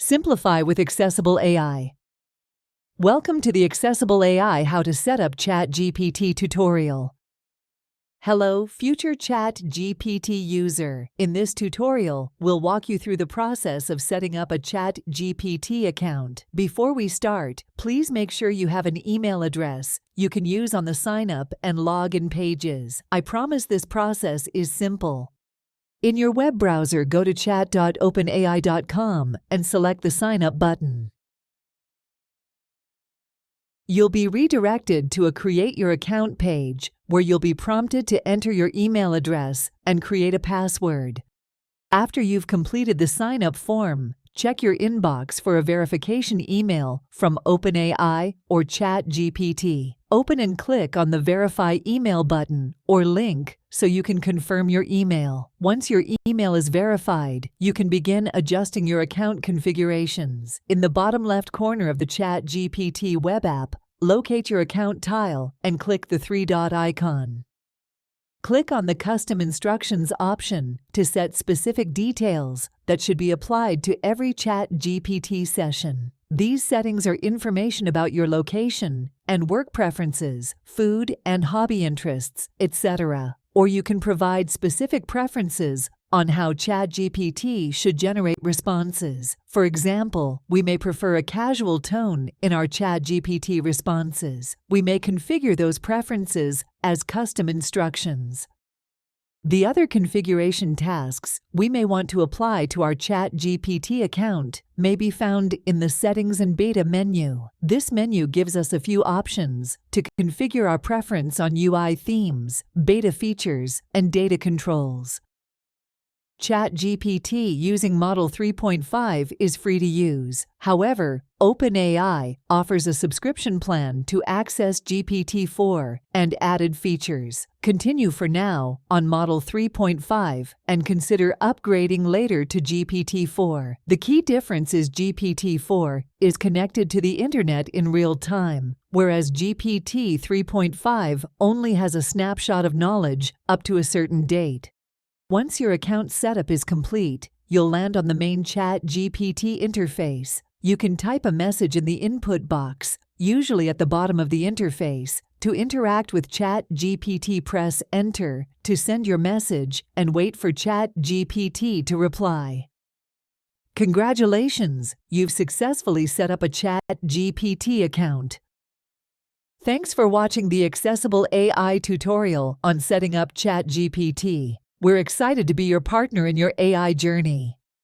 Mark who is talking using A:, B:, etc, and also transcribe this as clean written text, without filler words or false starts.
A: Simplify with AccessibleAI. Welcome to the AccessibleAI How to Set Up ChatGPT tutorial. Hello, future ChatGPT user. In this tutorial, we'll walk you through the process of setting up a ChatGPT account. Before we start, please make sure you have an email address you can use on the sign up and login pages. I promise this process is simple. In your web browser, go to chat.openai.com and select the Sign Up button. You'll be redirected to a Create Your Account page where you'll be prompted to enter your email address and create a password. After you've completed the sign-up form, check your inbox for a verification email from OpenAI or ChatGPT. Open and click on the Verify Email button or link so you can confirm your email. Once your email is verified, you can begin adjusting your account configurations. In the bottom left corner of the ChatGPT web app, locate your account tile and click the three-dot icon. Click on the Custom Instructions option to set specific details that should be applied to every ChatGPT session. These settings are information about your location and work preferences, food and hobby interests, etc. Or you can provide specific preferences on how ChatGPT should generate responses. For example, we may prefer a casual tone in our ChatGPT responses. We may configure those preferences as custom instructions. The other configuration tasks we may want to apply to our ChatGPT account may be found in the Settings and Beta menu. This menu gives us a few options to configure our preference on UI themes, beta features, and data controls. ChatGPT using Model 3.5 is free to use. However, OpenAI offers a subscription plan to Access GPT-4 and added features. Continue for now on Model 3.5 and consider upgrading later to GPT-4. The key difference is GPT-4 is connected to the internet in real time, whereas GPT 3.5 only has a snapshot of knowledge up to a certain date. Once your account setup is complete, you'll land on the main ChatGPT interface. You can type a message in the input box, usually at the bottom of the interface. To interact with ChatGPT, press Enter to send your message and wait for ChatGPT to reply. Congratulations! You've successfully set up a ChatGPT account. Thanks for watching the AccessibleAI tutorial on setting up ChatGPT. We're excited to be your partner in your AI journey.